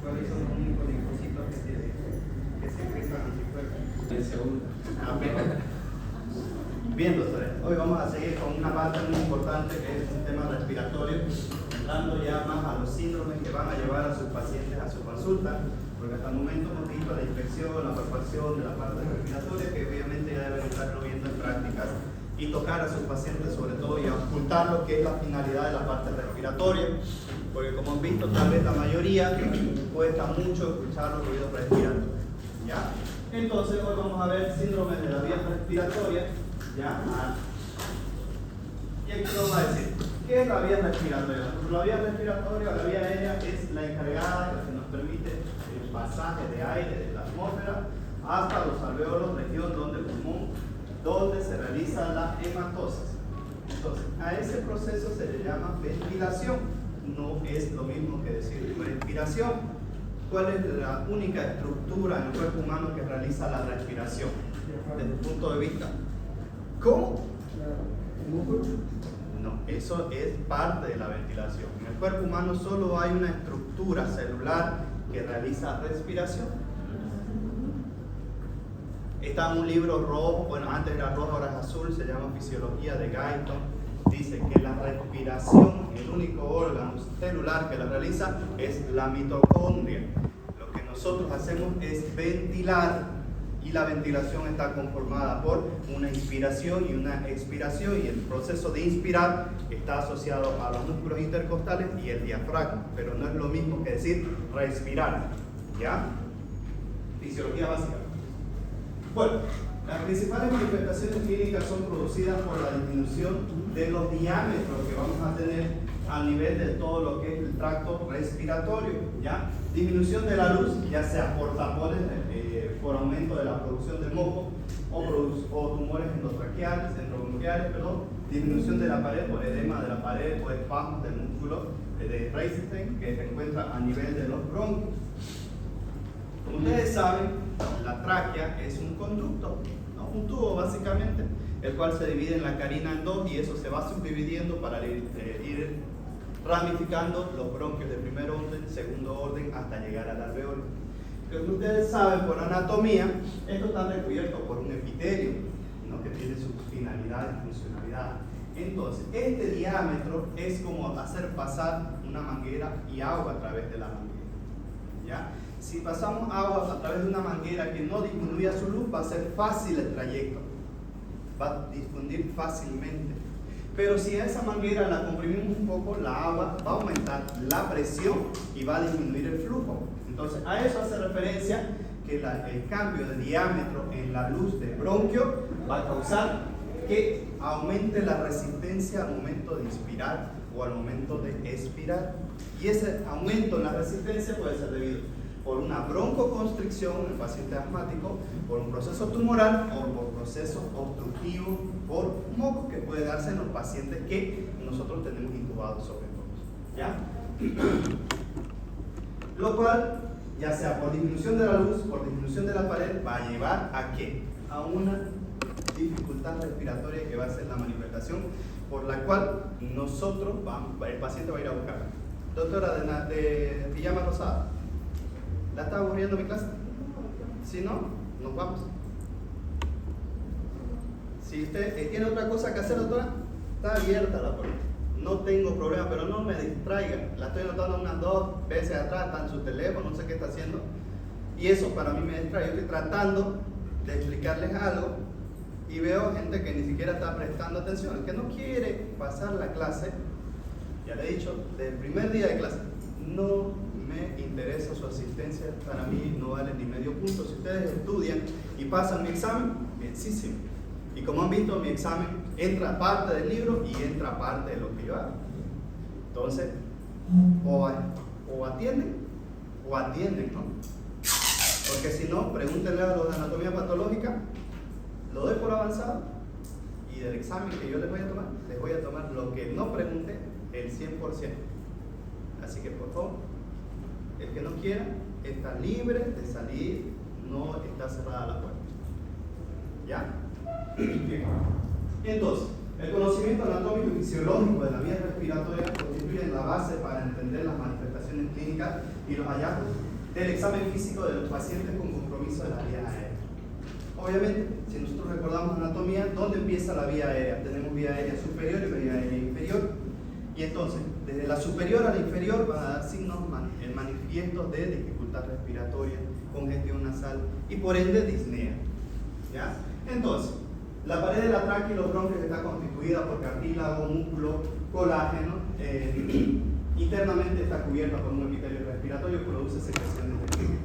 ¿Cuáles son los únicos linfocitos que tienen que secretan anticuerpos? El segundo. Bien, doctores, hoy vamos a seguir con una parte muy importante que es un tema respiratorio, entrando ya más a los síndromes que van a llevar a sus pacientes a su consulta, porque hasta el momento hemos visto la infección, la palpación de la parte respiratoria, que obviamente ya deben estarlo viendo en prácticas y tocar a sus pacientes sobre todo y ocultar lo que es la finalidad de la parte respiratoria, porque como han visto tal vez la mayoría cuesta mucho escuchar los ruidos respiratorios, ¿ya? Entonces hoy vamos a ver síndromes de la vía respiratoria, ¿ya? Y aquí vamos a decir, ¿qué es la vía respiratoria? La vía respiratoria o la vía aérea es la encargada que nos permite el pasaje de aire de la atmósfera hasta los alvéolos, región donde el pulmón, donde se realiza la hematosis. Entonces, a ese proceso se le llama ventilación. No es lo mismo que decir respiración. ¿Cuál es la única estructura en el cuerpo humano que realiza la respiración? Desde tu punto de vista. ¿Cómo? No, eso es parte de la ventilación. En el cuerpo humano solo hay una estructura celular que realiza respiración. Está en un libro rojo, bueno, antes era rojo, ahora es azul, se llama Fisiología de Guyton. Dice que la respiración, el único órgano celular que la realiza es la mitocondria. Lo que nosotros hacemos es ventilar, y la ventilación está conformada por una inspiración y una expiración, y el proceso de inspirar está asociado a los músculos intercostales y el diafragma, pero no es lo mismo que decir respirar, ¿ya? Fisiología básica. Bueno, las principales manifestaciones clínicas son producidas por la disminución de los diámetros que vamos a tener a nivel de todo lo que es el tracto respiratorio, ¿ya? Disminución de la luz, ya sea por tapones, por aumento de la producción de moco o tumores endotraqueales, disminución de la pared por edema de la pared o espasmos del músculo de Reisenstein que se encuentra a nivel de los bronquios. Como ustedes saben, la tráquea es un conducto, ¿no? Un tubo básicamente, el cual se divide en la carina en dos y eso se va subdividiendo para ir ramificando los bronquios de primer orden, segundo orden, hasta llegar al alveolo. Como ustedes saben por anatomía, esto está recubierto por un epitelio, ¿no? Que tiene sus finalidades y funcionalidades. Entonces, este diámetro es como hacer pasar una manguera y agua a través de la manguera, ¿ya? Si pasamos agua a través de una manguera que no disminuya su luz, va a ser fácil el trayecto, va a difundir fácilmente. Pero si a esa manguera la comprimimos un poco, la agua va a aumentar la presión y va a disminuir el flujo. Entonces, a eso hace referencia que el cambio de diámetro en la luz del bronquio va a causar que aumente la resistencia al momento de inspirar o al momento de expirar. Y ese aumento en la resistencia puede ser debido por una broncoconstricción en el paciente asmático, por un proceso tumoral o por proceso obstructivo por moco que puede darse en los pacientes que nosotros tenemos intubados sobre todo, ¿ya? Lo cual, ya sea por disminución de la luz, por disminución de la pared, va a llevar ¿a qué? A una dificultad respiratoria que va a ser la manifestación por la cual nosotros el paciente va a ir a buscar. Doctora de pijama rosada, ¿la está aburriendo mi clase? Si no, nos vamos. Si usted tiene otra cosa que hacer, doctora, está abierta la puerta. No tengo problema, pero no me distraiga. La estoy notando unas 2 veces atrás, está en su teléfono, no sé qué está haciendo. Y eso para mí me distrae. Yo estoy tratando de explicarles algo y veo gente que ni siquiera está prestando atención, que no quiere pasar la clase. Ya le he dicho, desde el primer día de clase, no me interesa su asistencia, para mí no vale ni medio punto. Si ustedes estudian y pasan mi examen, bienísimo. Y como han visto, mi examen entra parte del libro y entra parte de lo que yo hago. Entonces, o atienden, ¿no? Porque si no, pregúntenle a los de anatomía patológica, lo doy por avanzado, y del examen que yo les voy a tomar lo que no pregunté, el 100%. Así que por favor, el que no quiera está libre de salir, no está cerrada la puerta. ¿Ya? Bien. Entonces, el conocimiento anatómico y fisiológico de la vía respiratoria constituye la base para entender las manifestaciones clínicas y los hallazgos del examen físico de los pacientes con compromiso de la vía aérea. Obviamente, si nosotros recordamos anatomía, ¿dónde empieza la vía aérea? Tenemos vía aérea superior y vía aérea inferior. Y entonces, desde la superior a la inferior van a dar signos manifiestos de dificultad respiratoria, congestión nasal y por ende disnea. ¿Ya? Entonces, la pared de la tráquea y los bronquios está constituida por cartílago, músculo, colágeno. Internamente está cubierta por un epitelio respiratorio que produce secreciones de líquido.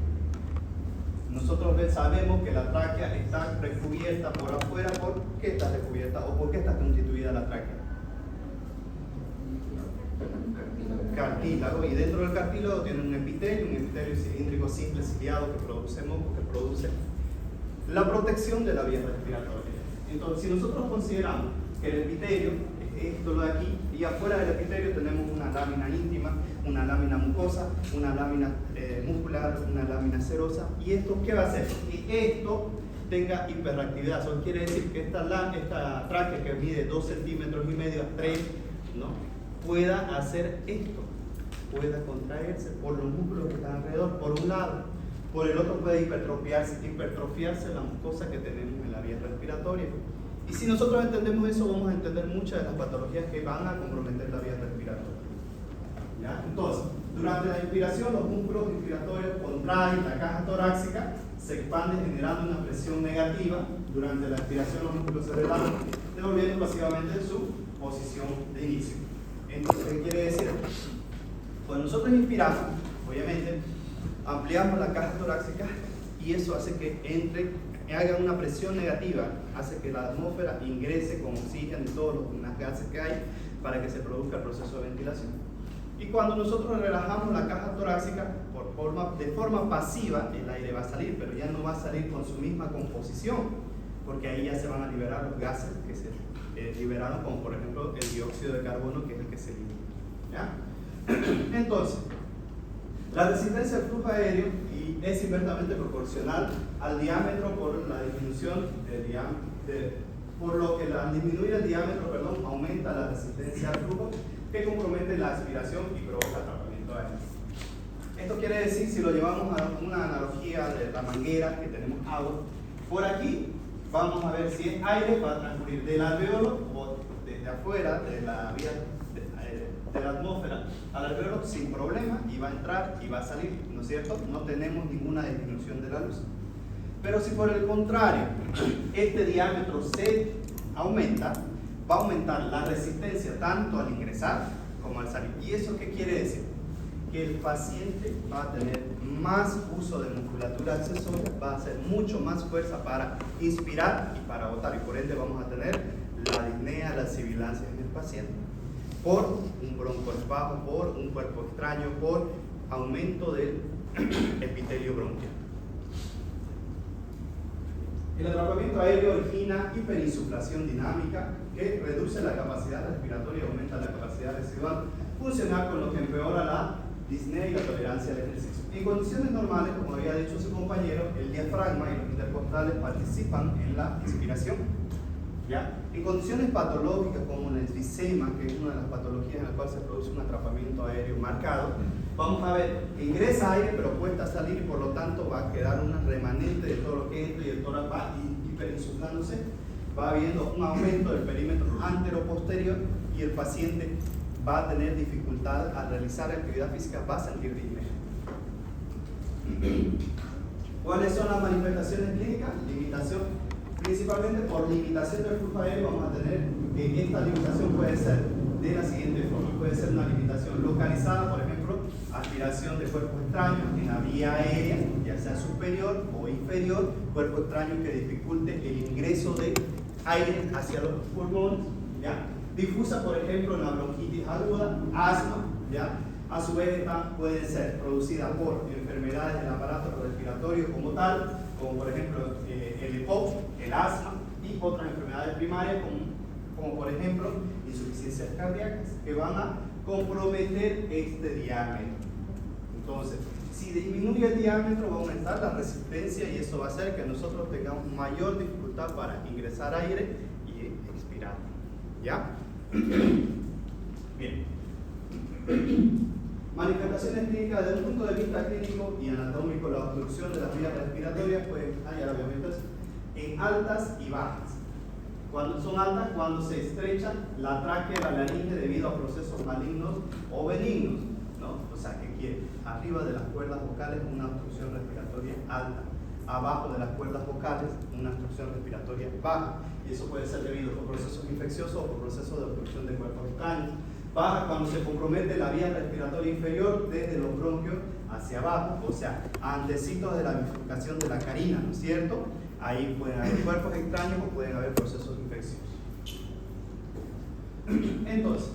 Nosotros sabemos que la tráquea está recubierta por afuera. ¿Por qué está recubierta o por qué está constituida la tráquea? Cartílago, y dentro del cartílago tiene un epitelio cilíndrico simple ciliado que produce moco, que produce la protección de la vía respiratoria. Entonces, si nosotros consideramos que el epitelio es esto lo de aquí, y afuera del epitelio tenemos una lámina íntima, una lámina mucosa, una lámina muscular, una lámina serosa, y esto, ¿qué va a hacer? Que esto tenga hiperactividad. Eso quiere decir que esta tráquea que mide 2,5 centímetros a 3, ¿no?, pueda hacer esto, pueda contraerse por los músculos que están alrededor, por un lado. Por el otro puede hipertrofiarse la mucosa que tenemos en la vía respiratoria. Y si nosotros entendemos eso, vamos a entender muchas de las patologías que van a comprometer la vía respiratoria. ¿Ya? Entonces, durante la inspiración, los músculos inspiratorios contraen la caja torácica, se expande generando una presión negativa. Durante la expiración, los músculos se relajan, devolviendo pasivamente su posición de inicio. Entonces, ¿qué quiere decir? Cuando nosotros inspiramos, obviamente, ampliamos la caja torácica y eso hace que haga una presión negativa, hace que la atmósfera ingrese con oxígeno y todos los gases que hay para que se produzca el proceso de ventilación. Y cuando nosotros relajamos la caja torácica, de forma pasiva, el aire va a salir, pero ya no va a salir con su misma composición, porque ahí ya se van a liberar los gases que se liberaron, como por ejemplo el dióxido de carbono, que es el que se elimina. ¿Ya? Entonces, la resistencia al flujo aéreo es inversamente proporcional al diámetro por la disminución del diámetro, por lo que al disminuir el diámetro, aumenta la resistencia al flujo, que compromete la aspiración y provoca atrapamiento aéreo. Esto quiere decir, si lo llevamos a una analogía de la manguera que tenemos agua, por aquí vamos a ver si es aire, va a transcurrir del alveolo o desde afuera de la vía de la atmósfera al alveolo sin problema, y va a entrar y va a salir, ¿no es cierto? No tenemos ninguna disminución de la luz. Pero si por el contrario este diámetro se aumenta, va a aumentar la resistencia tanto al ingresar como al salir. ¿Y eso qué quiere decir? Que el paciente va a tener más uso de musculatura accesoria, va a hacer mucho más fuerza para inspirar y para botar, y por ende vamos a tener la disnea, la sibilancia en el paciente, por un broncoespasmo, por un cuerpo extraño, por aumento del epitelio bronquial. El atrapamiento aéreo origina hiperinsuflación dinámica, que reduce la capacidad respiratoria y aumenta la capacidad residual funcional, con lo que empeora la disnea y la tolerancia al ejercicio. En condiciones normales, como había dicho su compañero, el diafragma y los intercostales participan en la inspiración. ¿Ya? En condiciones patológicas como el enfisema, que es una de las patologías en la cual se produce un atrapamiento aéreo marcado, vamos a ver que ingresa aire pero cuesta salir, y por lo tanto va a quedar un remanente de todo lo que entra, y el tórax va hiperinsuflándose, va habiendo un aumento del perímetro antero-posterior, y el paciente va a tener dificultad al realizar actividad física, va a sentir disnea. ¿Cuáles son las manifestaciones clínicas? Limitación. Principalmente por limitación del flujo aéreo vamos a tener que esta limitación puede ser de la siguiente forma. Puede ser una limitación localizada, por ejemplo, aspiración de cuerpos extraños en la vía aérea, ya sea superior o inferior, cuerpo extraño que dificulte el ingreso de aire hacia los pulmones, ¿ya? Difusa, por ejemplo, en la bronquitis aguda, asma, ¿ya? A su vez puede ser producida por enfermedades del aparato respiratorio como tal, como por ejemplo el EPOC, el asma, y otras enfermedades primarias como por ejemplo insuficiencias cardíacas, que van a comprometer este diámetro. Entonces, si disminuye el diámetro, va a aumentar la resistencia, y eso va a hacer que nosotros tengamos mayor dificultad para ingresar aire y expirar. ¿Ya? Bien. Manifestaciones clínicas desde un punto de vista clínico y anatómico, la obstrucción de las vías respiratorias, pues, ya lo habíamos visto, en altas y bajas. Cuando son altas, cuando se estrecha la tráquea, la laringe debido a procesos malignos o benignos, ¿no? O sea, ¿qué quiere? Arriba de las cuerdas vocales una obstrucción respiratoria alta, abajo de las cuerdas vocales una obstrucción respiratoria baja, y eso puede ser debido por procesos infecciosos o por procesos de obstrucción de cuerpos extraños. Baja cuando se compromete la vía respiratoria inferior desde los bronquios hacia abajo, o sea, antecitos de la bifurcación de la carina, ¿no es cierto? Ahí pueden haber cuerpos extraños o pueden haber procesos infecciosos. Entonces,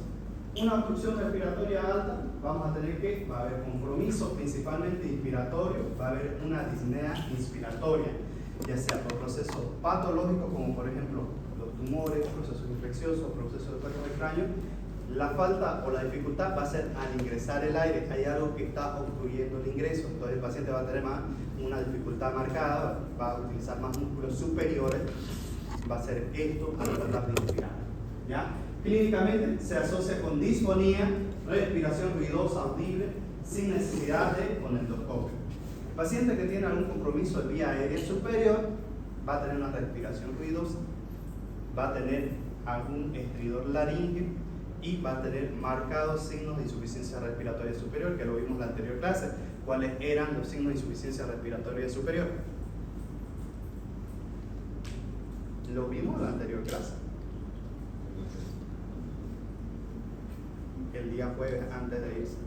una obstrucción respiratoria alta, vamos a tener que, va a haber compromiso principalmente inspiratorio, va a haber una disnea inspiratoria, ya sea por procesos patológicos como por ejemplo los tumores, procesos infecciosos, procesos de cuerpos extraños. La falta o la dificultad va a ser al ingresar el aire, hay algo que está obstruyendo el ingreso, entonces el paciente va a tener una dificultad marcada, va a utilizar más músculos superiores, va a hacer esto al tratar de inspirar, ¿ya? Clínicamente se asocia con disfonía, respiración ruidosa audible, sin necesidad de endoscopio. El paciente que tiene algún compromiso de vía aérea superior va a tener una respiración ruidosa, va a tener algún estridor laríngeo y va a tener marcados signos de insuficiencia respiratoria superior, que lo vimos en la anterior clase. ¿Cuáles eran los signos de insuficiencia respiratoria superior? Lo vimos en la anterior clase. El día jueves antes de irse.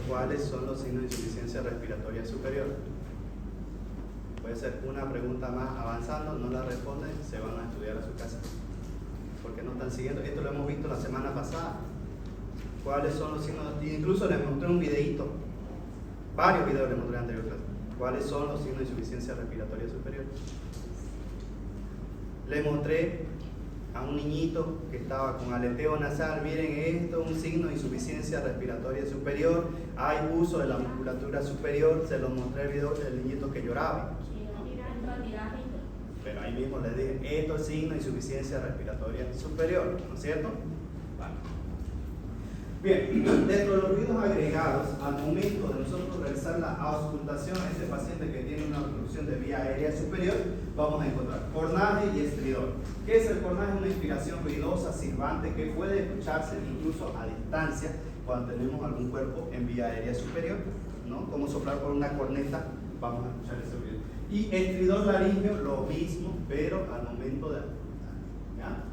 ¿Cuáles son los signos de insuficiencia respiratoria superior? Puede ser una pregunta más avanzando, no la responden, se van a estudiar a su casa. Porque no están siguiendo. Esto lo hemos visto la semana pasada. ¿Cuáles son los signos? Incluso les mostré un videíto. Varios videos les mostré en la anterior clase. ¿Cuáles son los signos de insuficiencia respiratoria superior? Les mostré a un niñito que estaba con aleteo nasal. Miren esto, un signo de insuficiencia respiratoria superior. Hay uso de la musculatura superior. Se los mostré el video del niñito que lloraba. Pero ahí mismo les dije, esto es signo de insuficiencia respiratoria superior, ¿no es cierto? Vale. Bien, dentro de los ruidos agregados, al momento de nosotros realizar la auscultación a este paciente que tiene una obstrucción de vía aérea superior, vamos a encontrar cornaje y estridor. ¿Qué es el cornaje? Una inspiración ruidosa, silbante, que puede escucharse incluso a distancia cuando tenemos algún cuerpo en vía aérea superior, ¿no? Como soplar por una corneta, vamos a escuchar ese ruido. Y estridor laríngeo, lo mismo, pero al momento de ¿ya?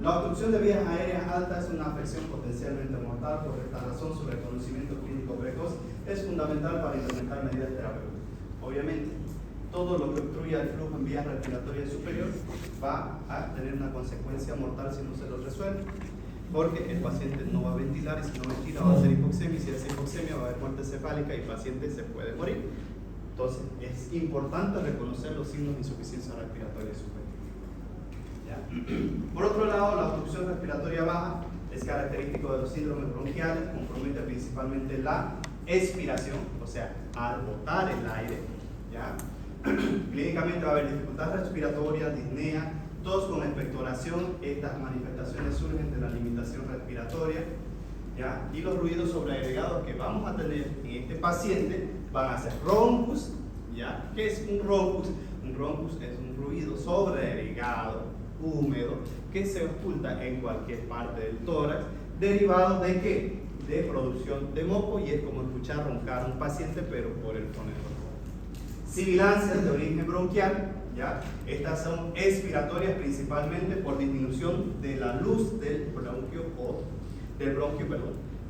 La obstrucción de vías aéreas altas es una afección potencialmente mortal. Por esta razón, su reconocimiento clínico precoz es fundamental para implementar medidas terapéuticas. Obviamente, todo lo que obstruya el flujo en vías respiratorias superiores va a tener una consecuencia mortal si no se lo resuelve, porque el paciente no va a ventilar, y si no ventila va a hacer hipoxemia, y si hace hipoxemia va a haber muerte cefálica y el paciente se puede morir. Entonces, es importante reconocer los signos de insuficiencia respiratoria superior. ¿Ya? Por otro lado, la obstrucción respiratoria baja es característico de los síndromes bronquiales, compromete principalmente la expiración, o sea, al botar el aire. ¿Ya? Clínicamente va a haber dificultad respiratoria, disnea, tos con expectoración. Estas manifestaciones surgen de la limitación respiratoria. ¿Ya? Y los ruidos sobreagregados que vamos a tener en este paciente van a ser roncus. ¿Ya? ¿Qué es un roncus? Un roncus es un ruido sobreagregado, húmedo, que se oculta en cualquier parte del tórax, derivado de ¿qué? De producción de moco, y es como escuchar roncar a un paciente, pero por el fonema. Sibilancias de origen bronquial. ¿Ya? Estas son expiratorias principalmente por disminución de la luz del bronquio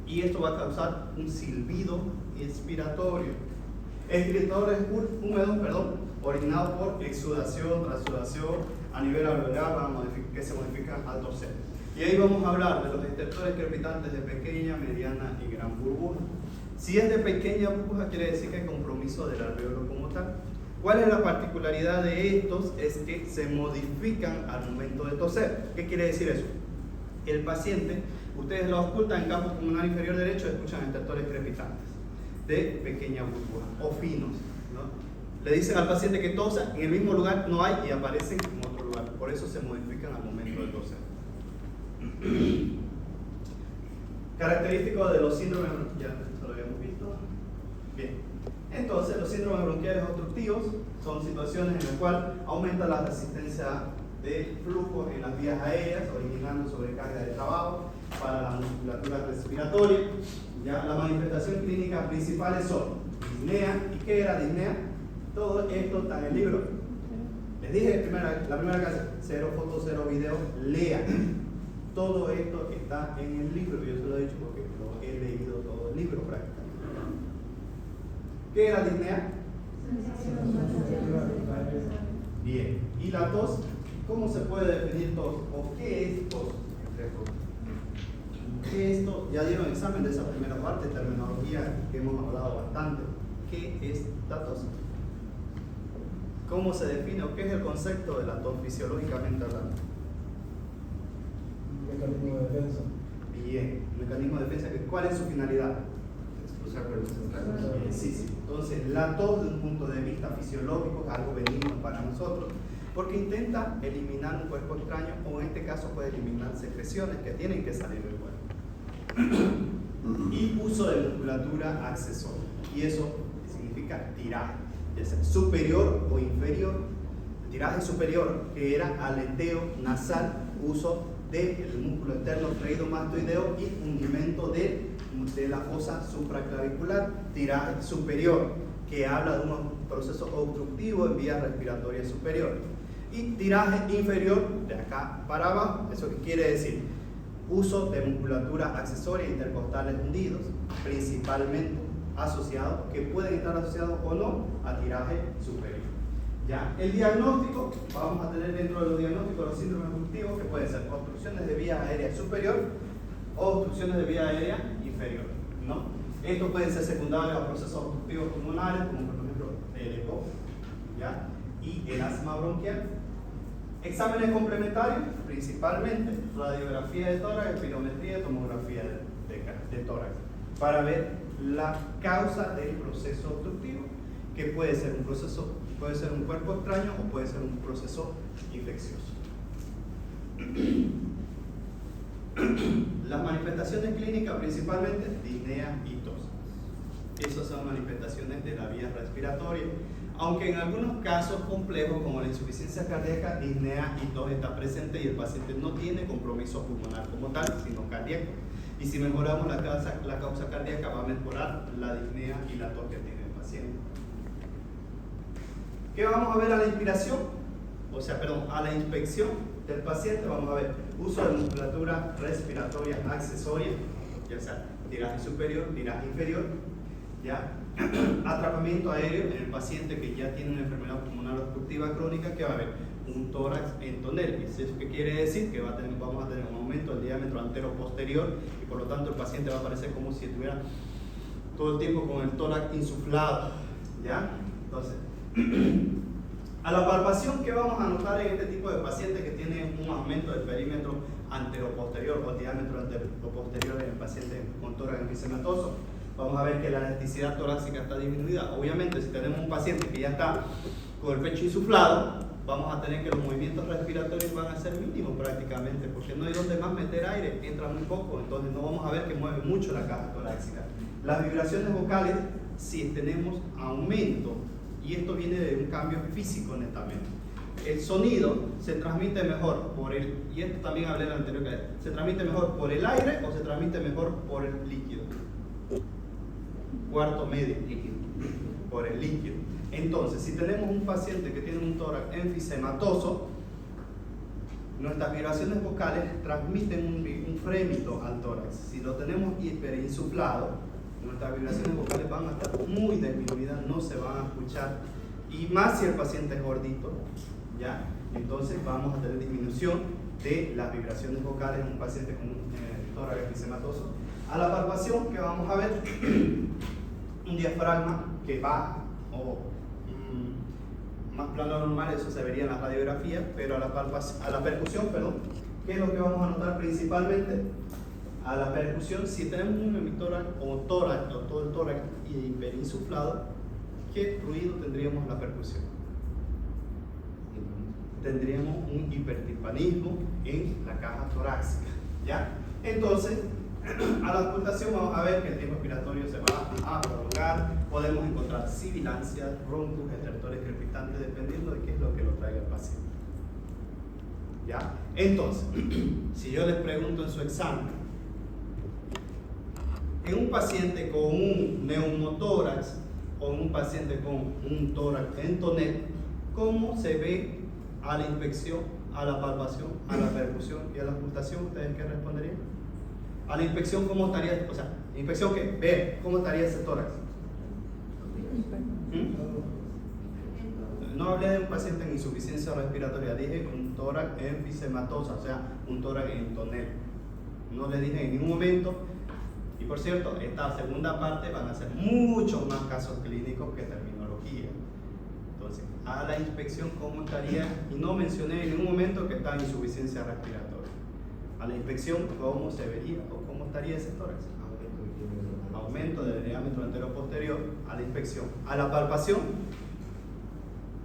y esto va a causar un silbido expiratorio. Excretores húmedos, originados por exudación, transudación a nivel alveolar, que se modifican al toser. Y ahí vamos a hablar de los estertores crepitantes de pequeña, mediana y gran burbuja. Si es de pequeña burbuja, quiere decir que hay compromiso del alveolo como tal. ¿Cuál es la particularidad de estos? Es que se modifican al momento de toser. ¿Qué quiere decir eso? El paciente, ustedes lo auscultan en campo pulmonar inferior derecho, escuchan estertores crepitantes de pequeña burbuja o finos, ¿no? Le dicen al paciente que tosa, en el mismo lugar no hay y aparecen en otro lugar. Por eso se modifican al momento de toser. Característico de los síndromes, ya esto lo habíamos visto. Bien, entonces los síndromes bronquiales obstructivos son situaciones en las cuales aumenta la resistencia de flujo en las vías aéreas, originando sobrecarga de trabajo para la musculatura respiratoria. Ya, la manifestación clínica principales son disnea. ¿Y qué era disnea? Todo esto está en el libro. Les dije la primera clase, 0 fotos, 0 videos, lean. Todo esto está en el libro, yo se lo he dicho porque lo he leído todo el libro prácticamente. ¿Qué era disnea? Bien. ¿Y la tos? ¿Cómo se puede definir tos? ¿O qué es tos? ¿Qué es tos? Ya dieron examen de esa primera parte, terminología que hemos hablado bastante. ¿Qué es la tos? ¿Cómo se define o qué es el concepto de la tos fisiológicamente hablando? Mecanismo de defensa. Bien, mecanismo de defensa. ¿Cuál es su finalidad? Expulsar cuerpos extraños. Sí. Entonces, la tos, de un punto de vista fisiológico, es algo benigno para nosotros, porque intenta eliminar un cuerpo extraño, o en este caso puede eliminar secreciones que tienen que salir del cuerpo. Y uso de musculatura accesoria. Y eso significa tiraje, ya sea superior o inferior. Tiraje superior, que era aleteo nasal, uso del músculo externo cleidomastoideo y hundimiento de la fosa supraclavicular. Tiraje superior, que habla de un proceso obstructivo en vía respiratoria superior. Y tiraje inferior, de acá para abajo, ¿eso qué quiere decir? Uso de musculatura accesoria intercostales hundidos, principalmente asociados, que pueden estar asociados o no a tiraje superior. ¿Ya? El diagnóstico, vamos a tener dentro de los diagnósticos los síndromes obstructivos, que pueden ser obstrucciones de vía aérea superior o obstrucciones de vía aérea inferior, ¿no? Estos pueden ser secundarios a procesos obstructivos pulmonares, como por ejemplo el EPOC, ¿ya? Y el asma bronquial. Exámenes complementarios, principalmente radiografía de tórax, espirometría y tomografía de tórax, para ver la causa del proceso obstructivo, que puede ser un cuerpo extraño o puede ser un proceso infeccioso. Las manifestaciones clínicas, principalmente disnea y tos. Esas son manifestaciones de la vía respiratoria, aunque en algunos casos complejos como la insuficiencia cardíaca, disnea y tos está presente y el paciente no tiene compromiso pulmonar como tal, sino cardíaco. Y si mejoramos la causa cardíaca, va a mejorar la disnea y la tos que tiene el paciente. ¿Qué vamos a ver a la inspiración? A la inspección del paciente vamos a ver uso de musculatura respiratoria accesoria, ya sea tiraje superior, tiraje inferior, ¿ya? Atrapamiento aéreo en el paciente que ya tiene una enfermedad pulmonar obstructiva crónica, que va a haber un tórax en tonel. ¿Eso qué quiere decir? Que vamos a tener un aumento del diámetro antero-posterior y por lo tanto el paciente va a parecer como si estuviera todo el tiempo con el tórax insuflado, ¿ya? Entonces, a la palpación, ¿qué vamos a notar en este tipo de pacientes que tienen un aumento del perímetro antero-posterior o diámetro antero-posterior en el paciente con tórax enfisемatoso? Vamos a ver que la elasticidad torácica está disminuida. Obviamente, si tenemos un paciente que ya está con el pecho insuflado, vamos a tener que los movimientos respiratorios van a ser mínimos prácticamente, porque no hay donde más meter aire, entra muy poco, entonces no vamos a ver que mueve mucho la caja torácica. Las vibraciones vocales, si tenemos aumento, y esto viene de un cambio físico netamente. El sonido se transmite mejor por el, y esto también hablé en la anterior clase, se transmite mejor por el aire o se transmite mejor por el líquido. Cuarto medio, líquido. Por el líquido. Entonces, si tenemos un paciente que tiene un tórax enfisematoso, nuestras vibraciones vocales transmiten un frémito al tórax. Si lo tenemos hiperinsuflado, nuestras vibraciones vocales van a estar muy disminuidas, no se van a escuchar, y más si el paciente es gordito, ¿ya? Entonces vamos a tener disminución de las vibraciones vocales en un paciente con un tórax enfisematoso. A la palpación, que vamos a ver un diafragma que baja o más plano normal, eso se vería en la radiografía, pero a la percusión, ¿qué es lo que vamos a notar principalmente? A la percusión, si tenemos un hemitórax o tórax, o todo el tórax hiperinsuflado, ¿qué ruido tendríamos en la percusión? Tendríamos un hipertimpanismo en la caja torácica, ¿Ya? Entonces, a la ocultación vamos a ver que el tiempo respiratorio se va a prolongar, podemos encontrar sibilancias, roncos, estertores crepitantes, dependiendo de qué es lo que lo traiga el paciente. ¿Ya? Entonces, si yo les pregunto en su examen, en un paciente con un neumotórax o en un paciente con un tórax en tonel, ¿cómo se ve a la inspección, a la palpación, a la percusión y a la ocultación? ¿Ustedes qué responderían? A la inspección, ¿cómo estaría? O sea, inspección ¿qué? Ver, ¿cómo estaría ese tórax? No hablé de un paciente en insuficiencia respiratoria, dije un tórax enfisematosa, o sea, un tórax en tonel. No le dije en ningún momento. Y por cierto, esta segunda parte van a ser muchos más casos clínicos que terminología. Entonces, a la inspección, ¿cómo estaría? Y no mencioné en ningún momento que está en insuficiencia respiratoria. A la inspección, ¿cómo se vería o cómo estaría ese tórax? Aumento del diámetro entero posterior a la inspección. A la palpación,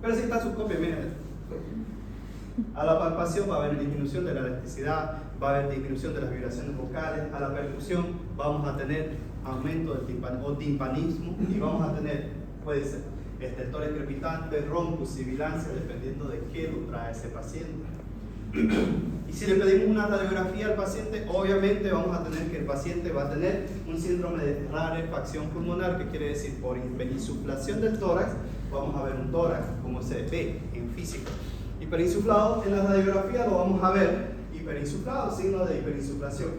pero si está su copia, miren. A la palpación va a haber disminución de la elasticidad, va a haber disminución de las vibraciones vocales. A la percusión vamos a tener aumento del timpanismo y vamos a tener, puede ser, estertores crepitantes, roncos, sibilancias, dependiendo de qué lo trae ese paciente. Y si le pedimos una radiografía al paciente, obviamente vamos a tener que el paciente va a tener un síndrome de rarefacción pulmonar, que quiere decir por hiperinsuflación del tórax, vamos a ver un tórax como se ve en física. Hiperinsuflado, en la radiografía lo vamos a ver, hiperinsuflado, signo de hiperinsuflación.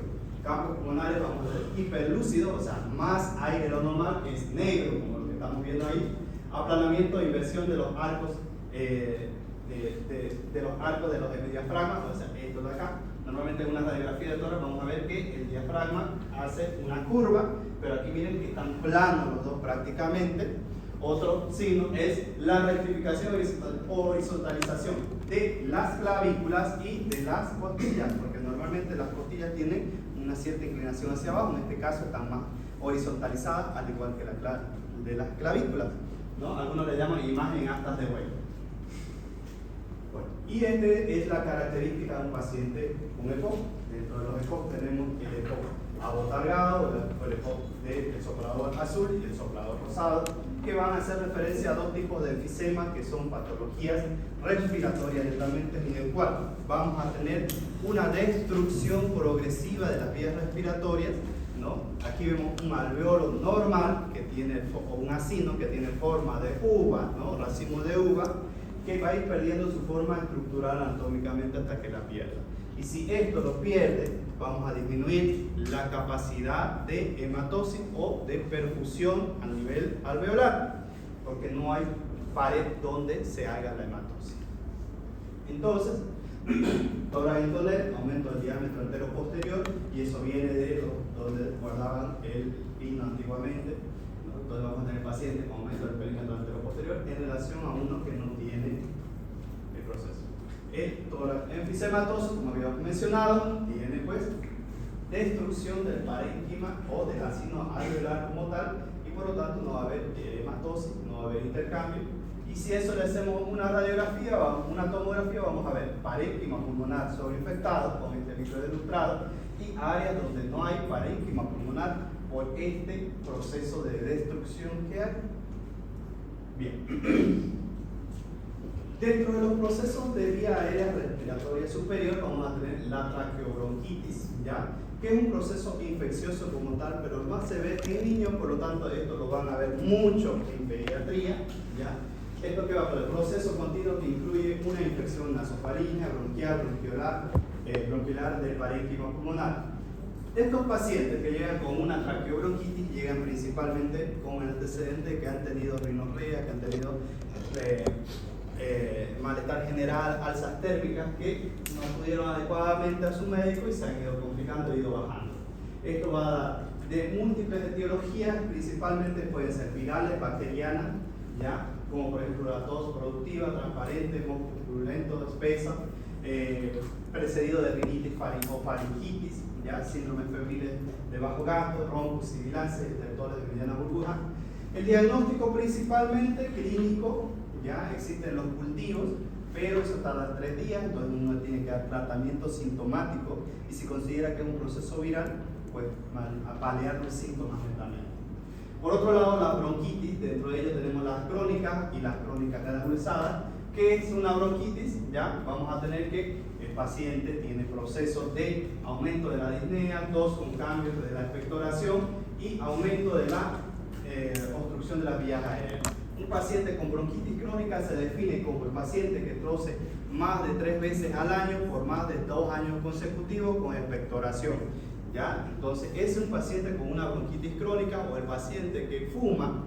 Campos pulmonares vamos a ver hiperlúcido, o sea, más aire de lo normal, que es negro, como lo que estamos viendo ahí. Aplanamiento e inversión de los arcos de los arcos de los diafragma, o sea, esto de acá. Normalmente en una radiografía de tórax vamos a ver que el diafragma hace una curva, pero aquí miren que están planos los dos prácticamente. Otro signo es la rectificación horizontalización de las clavículas y de las costillas, porque normalmente las costillas tienen una cierta inclinación hacia abajo, en este caso están más horizontalizadas, al igual que de las clavículas, ¿no? Algunos le llaman imagen astas de huevo. Bueno, y esta es la característica de un paciente con EPOC. Dentro de los EPOC tenemos el EPOC abotargado, el EPOC del soplador azul y el soplador rosado, que van a hacer referencia a dos tipos de enfisema que son patologías respiratorias netamente, en el cual vamos a tener una destrucción progresiva de las vías respiratorias, ¿no? Aquí vemos un alveolo normal que tiene, o un acino que tiene forma de uva, ¿no? Racimo de uva, que va a ir perdiendo su forma estructural anatómicamente hasta que la pierda. Y si esto lo pierde, vamos a disminuir la capacidad de hematosis o de perfusión a nivel alveolar, porque no hay pared donde se haga la hematosis. Entonces, tórax en tonel, aumento del diámetro entero posterior, y eso viene de donde guardaban el pino antiguamente. Entonces vamos a tener pacientes con aumento del perímetro entero posterior en relación a uno que no tiene el proceso. El tórax enfisematoso, como habíamos mencionado, tiene pues destrucción del parénquima o del acino alveolar como tal, y por lo tanto no va a haber hematosis, no va a haber intercambio. Y si eso le hacemos una radiografía, una tomografía, vamos a ver parénquima pulmonar sobreinfectado con este líquido ilustrado y áreas donde no hay parénquima pulmonar por este proceso de destrucción que hay. Bien. Dentro de los procesos de vía aérea respiratoria superior vamos a tener la traqueobronquitis, ¿ya? Que es un proceso infeccioso como tal, pero más se ve en niños, por lo tanto esto lo van a ver mucho en pediatría, ¿ya? Esto que va por el proceso continuo que incluye una infección nasofaríngea, bronquial, bronquial del parénquima pulmonar. Estos pacientes que llegan con una traqueobronquitis llegan principalmente con el antecedente que han tenido rinorrea, que han tenido malestar general, alzas térmicas que no acudieron adecuadamente a su médico y se han ido complicando y ido bajando. Esto va a dar de múltiples etiologías, principalmente pueden ser virales, bacterianas, ¿ya? Como por ejemplo la tos productiva, transparente, moco purulento, espesa, precedido de rinitis o faringitis, ¿ya? Síndromes febriles de bajo gasto, roncos, sibilancias, estertores de mediana burbuja. El diagnóstico principalmente clínico, ya existen los cultivos, pero eso tarda 3 días, entonces uno tiene que dar tratamiento sintomático y si considera que es un proceso viral, pues paliar los síntomas lentamente. Por otro lado, la bronquitis, dentro de ellas tenemos las crónicas y las crónicas granuladas. ¿Qué es una bronquitis? Ya vamos a tener que el paciente tiene procesos de aumento de la disnea, tos con cambios de la expectoración y aumento de la obstrucción de las vías aéreas. Un paciente con bronquitis crónica se define como el paciente que tose más de 3 veces al año por más de 2 años consecutivos con expectoración. ¿Ya? Entonces, es un paciente con una bronquitis crónica o el paciente que fuma,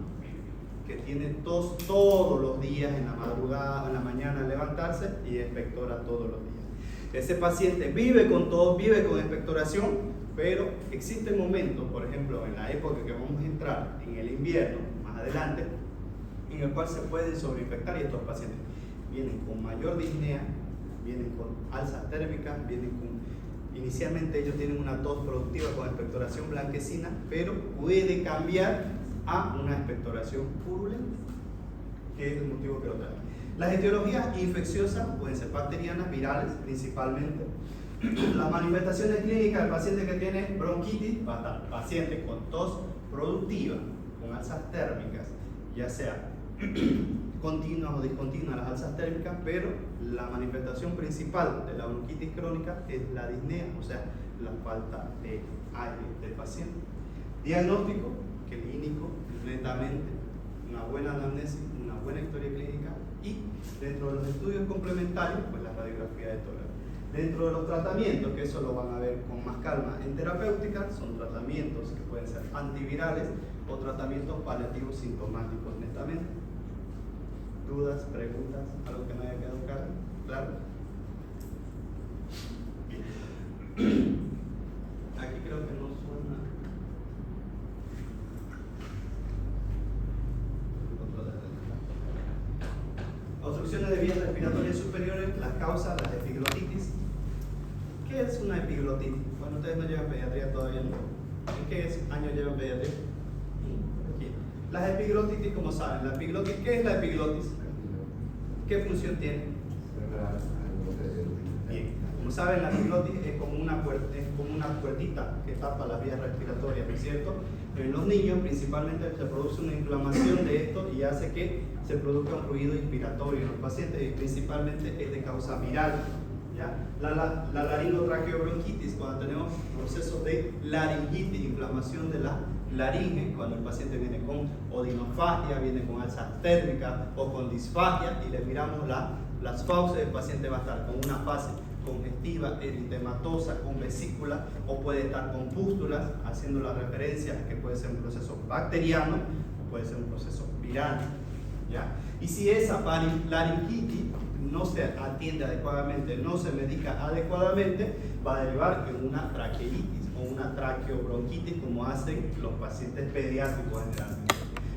que tiene tos todos los días en la madrugada, en la mañana al levantarse y expectora todos los días. Ese paciente vive con tos, vive con expectoración, pero existen momentos, por ejemplo, en la época que vamos a entrar, en el invierno, más adelante, en el cual se pueden sobreinfectar y estos pacientes vienen con mayor disnea, vienen con alzas térmicas, vienen con... Inicialmente ellos tienen una tos productiva con expectoración blanquecina, pero puede cambiar a una expectoración purulenta, que es el motivo que lo trae. Las etiologías infecciosas pueden ser bacterianas, virales principalmente. Las manifestaciones clínicas del paciente que tiene bronquitis va a estar paciente con tos productiva, con alzas térmicas, ya sea continuas o discontinuas las alzas térmicas, pero la manifestación principal de la bronquitis crónica es la disnea, o sea, la falta de aire del paciente. Diagnóstico clínico, netamente, una buena anamnesis, una buena historia clínica y dentro de los estudios complementarios, pues la radiografía de tórax. Dentro de los tratamientos, que eso lo van a ver con más calma en terapéutica, son tratamientos que pueden ser antivirales o tratamientos paliativos sintomáticos netamente. ¿Dudas, preguntas, algo que no haya quedado claro? Bien. Aquí creo que no suena. Obstrucciones de vías respiratorias superiores, las causas, las epiglotitis. ¿Qué es una epiglotitis? Bueno, ustedes no llevan pediatría todavía, ¿no? ¿En qué año llevan pediatría? Aquí. Las epiglotitis, como saben, ¿qué es la epiglotis? ¿Qué función tiene? Bien, como saben, la epiglotis es como una puertita que tapa las vías respiratorias, ¿no es cierto? En los niños principalmente se produce una inflamación de esto y hace que se produzca un ruido inspiratorio en los pacientes y principalmente es de causa viral. ¿Ya? La laringotraqueobronquitis, cuando tenemos procesos de laringitis, inflamación de la laringe, cuando el paciente viene con odinofagia, viene con alzas térmicas o con disfagia y le miramos las fauces, el paciente va a estar con una fase congestiva, eritematosa, con vesícula o puede estar con pústulas, haciendo la referencia a que puede ser un proceso bacteriano o puede ser un proceso viral. ¿Ya? Y si esa laringitis no se atiende adecuadamente, no se medica adecuadamente, va a derivar en una traqueitis o una traqueobronquitis, como hacen los pacientes pediátricos generalmente.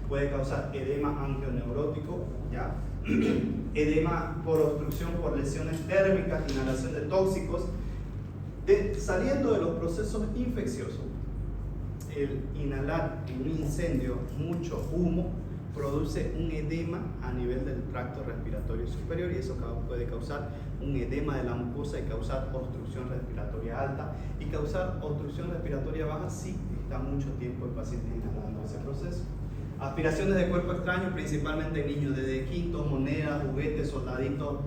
Puede causar edema angioneurótico, ¿ya? Edema por obstrucción por lesiones térmicas, inhalación de tóxicos. Saliendo de los procesos infecciosos, el inhalar en un incendio mucho humo produce un edema a nivel del tracto respiratorio superior y eso puede causar un edema de la mucosa y causar obstrucción respiratoria alta y causar obstrucción respiratoria baja si está mucho tiempo el paciente inhalando ese proceso. Aspiraciones de cuerpo extraño, principalmente en niños desde quintos, monedas, juguetes, soldaditos,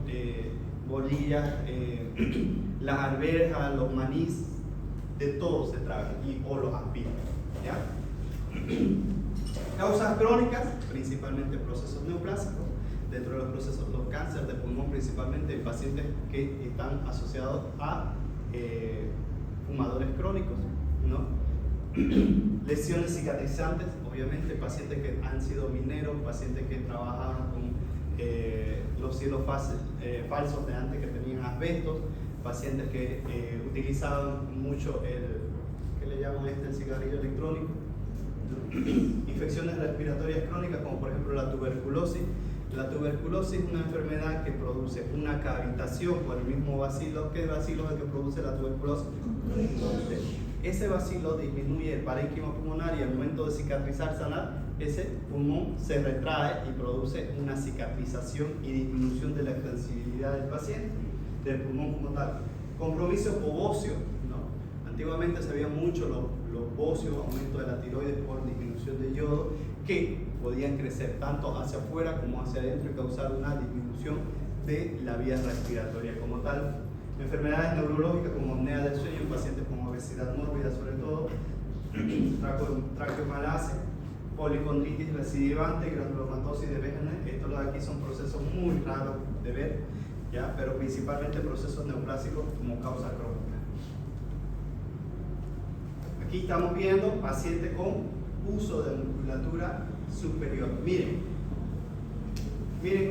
bolillas, las arvejas, los manís, de todo se tragan o los aspiran. ¿Ya? Causas crónicas, principalmente procesos neoplásicos. Dentro de los procesos, los cánceres de pulmón, principalmente en pacientes que están asociados a fumadores crónicos, ¿no? Lesiones cicatrizantes, obviamente, pacientes que han sido mineros, pacientes que trabajaban con los cielos falsos de antes que tenían asbestos, pacientes que utilizaban mucho ¿qué le llaman el cigarrillo electrónico? Infecciones respiratorias crónicas, como por ejemplo la tuberculosis. La tuberculosis es una enfermedad que produce una cavitación por el mismo bacilo. ¿Qué bacilo es el que produce la tuberculosis? ese bacilo disminuye el parénquima pulmonar y al momento de cicatrizar, sanar, ese pulmón se retrae y produce una cicatrización y disminución de la extensibilidad del paciente, del pulmón como tal. Compromiso ovóceo, ¿no? Antiguamente se veía mucho los bóceos, aumento de la tiroides por disminución de yodo, que podían crecer tanto hacia afuera como hacia adentro y causar una disminución de la vía respiratoria como tal. Enfermedades neurológicas como apnea del sueño en pacientes con obesidad mórbida, sobre todo, traqueomalacia, policondritis recidivante, granulomatosis de Wegener. Estos de aquí son procesos muy raros de ver, ¿ya? Pero principalmente procesos neoplásicos como causa crónica. Aquí estamos viendo pacientes con uso de musculatura superior. Miren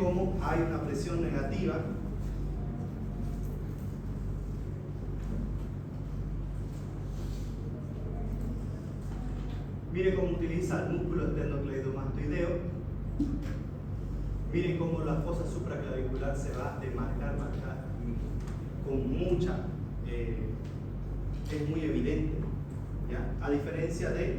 cómo hay una presión negativa. Miren cómo utiliza el músculo esternocleidomastoideo. Miren cómo la fosa supraclavicular se va a demarcar con mucha, es muy evidente, ¿ya? A diferencia de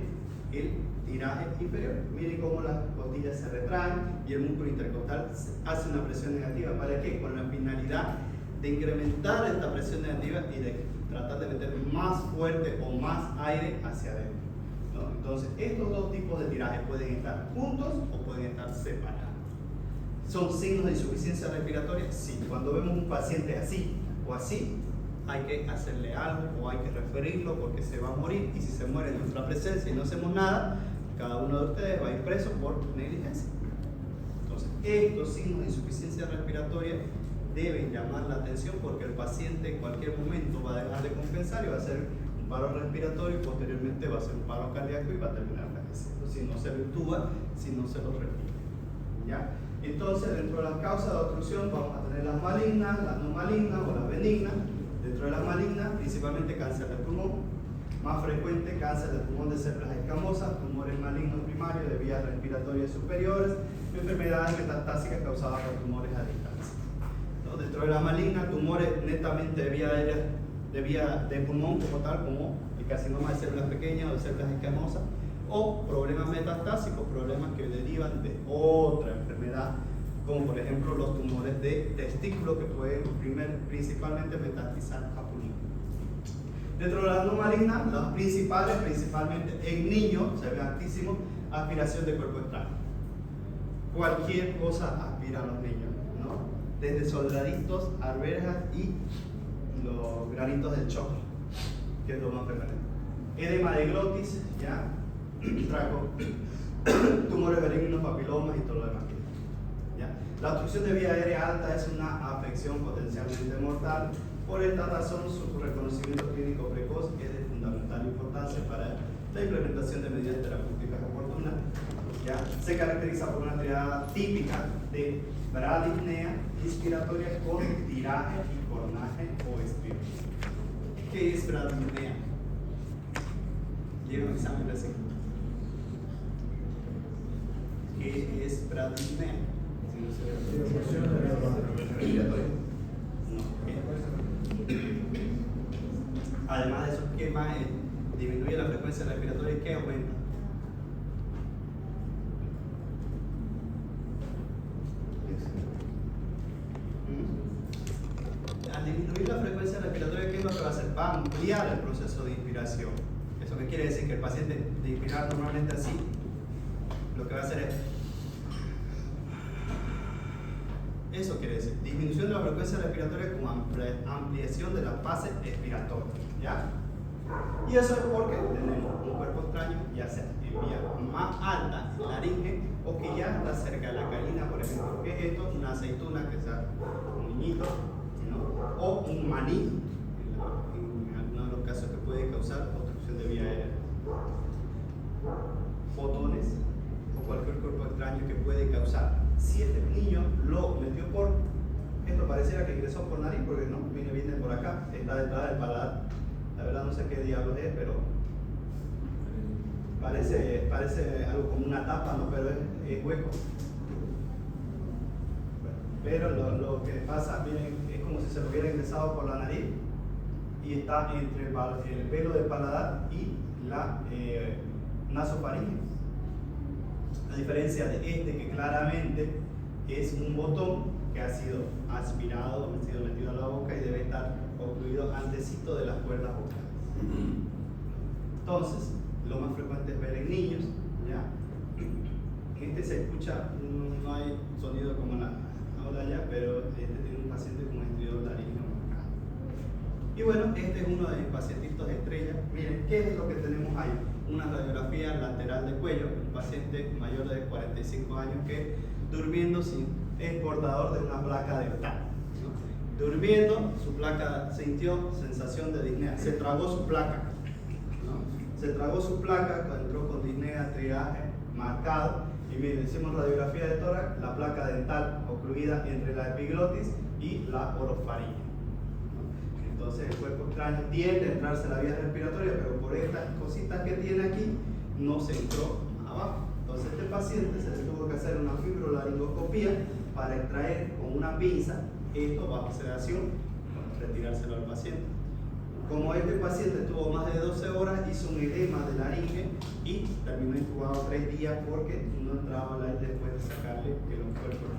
el tiraje inferior. Miren cómo las costillas se retraen y el músculo intercostal hace una presión negativa. ¿Para qué? Con la finalidad de incrementar esta presión negativa y de tratar de meter más fuerte o más aire hacia adentro, ¿no? Entonces, estos dos tipos de tirajes pueden estar juntos o pueden estar separados. ¿Son signos de insuficiencia respiratoria? Sí. Cuando vemos un paciente así o así, hay que hacerle algo o hay que referirlo porque se va a morir, y si se muere en nuestra presencia y no hacemos nada, cada uno de ustedes va a ir preso por negligencia. Entonces, estos signos de insuficiencia respiratoria deben llamar la atención porque el paciente en cualquier momento va a dejar de compensar y va a hacer un paro respiratorio y posteriormente va a hacer un paro cardíaco y va a terminar falleciendo si no se lo intuba, si no se lo retira, ¿ya? Entonces, dentro de las causas de obstrucción vamos a tener las malignas, las no malignas o las benignas. Dentro de las malignas, principalmente cáncer de pulmón, más frecuente cáncer de pulmón de células escamosas, tumores malignos primarios de vías respiratorias superiores, enfermedades metastásicas causadas por tumores a distancia. ¿No? Dentro de la maligna, tumores netamente de vía aérea, de pulmón como tal, como el carcinoma de células pequeñas o de células escamosas, o problemas metastásicos, problemas que derivan de otra enfermedad, como por ejemplo los tumores de testículo que pueden principalmente metastizar a pulmón. Dentro de las no malignas, las principales, principalmente en niños, se ve altísimo, aspiración de cuerpo extraño. Cualquier cosa aspira a los niños, ¿no? Desde soldaditos, arvejas y los granitos del choclo, que es lo más frecuente. Edema de glotis, ya, trajo tumores benignos, papilomas y todo lo demás. La obstrucción de vía aérea alta es una afección potencialmente mortal. Por esta razón, su reconocimiento clínico precoz es de fundamental importancia para la implementación de medidas terapéuticas oportunas. ¿Ya? Se caracteriza por una triada típica de bradipnea inspiratoria con tiraje y cornaje o estribo. ¿Qué es bradipnea? Llega un examen de segundo. ¿Qué es bradipnea? Además de eso, ¿qué más es? Disminuye la frecuencia respiratoria y ¿qué aumenta? Al disminuir la frecuencia respiratoria, ¿qué es lo que va a hacer? Va a ampliar el proceso de inspiración. ¿Eso qué quiere decir? Que el paciente de inspirar normalmente así, lo que va a hacer es... Eso quiere decir disminución de la frecuencia respiratoria con ampliación de la fase expiratoria, ¿ya? Y eso es porque tenemos un cuerpo extraño, ya sea en vía más alta, laringe, o que ya está cerca de la carina, por ejemplo. ¿Qué es esto? Una aceituna, que sea un niñito, ¿no? O un maní, en algunos de los casos que puede causar obstrucción de vía aérea. Fotones o cualquier cuerpo extraño que puede causar. Si este niño lo metió por, esto pareciera que ingresó por nariz porque no, viene por acá, está detrás del paladar. La verdad no sé qué diablos es, pero parece algo como una tapa, ¿no? Pero es hueco. Bueno, pero lo que pasa, miren, es como si se lo hubiera ingresado por la nariz y está entre el velo del paladar y la nasofaringe. A diferencia de este, que claramente es un botón que ha sido aspirado, ha sido metido a la boca y debe estar ocluido antecito de las cuerdas vocales. Entonces, lo más frecuente es ver en niños, ¿ya? Este se escucha, no hay sonido como la ahora ya, pero este tiene un paciente con estridor laríngeo marcado. Y bueno, este es uno de mis pacientitos estrella. Miren, ¿qué es lo que tenemos ahí? Una radiografía lateral de cuello, un paciente mayor de 45 años que durmiendo es portador de una placa dental. ¿No? Durmiendo, su placa sintió sensación de disnea, se tragó su placa. ¿No? Se tragó su placa, entró con disnea, triaje marcado. Y miren, hicimos radiografía de tórax, la placa dental ocluida entre la epiglotis y la orofaringe. Entonces el cuerpo extraño tiende a entrarse a la vía respiratoria, pero por estas cositas que tiene aquí no se entró abajo. Entonces este paciente se le tuvo que hacer una fibrolaringoscopía para extraer con una pinza esto bajo sedación, retirárselo al paciente. Como este paciente estuvo más de 12 horas, hizo un edema de laringe y terminó incubado 3 días porque no entraba el aire después de sacarle los cuerpos.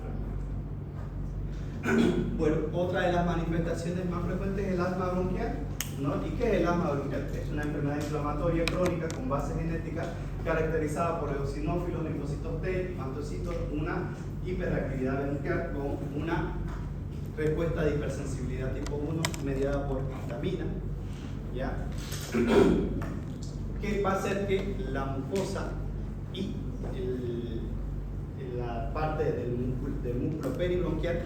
Bueno, otra de las manifestaciones más frecuentes es el asma bronquial, ¿no? ¿Y qué es el asma bronquial? Es una enfermedad inflamatoria crónica con base genética caracterizada por eosinófilos, linfocitos T, mastocitos, una hiperactividad bronquial con una respuesta de hipersensibilidad tipo 1 mediada por histamina, ¿ya? Que va a hacer que la mucosa y la parte del músculo peribronquial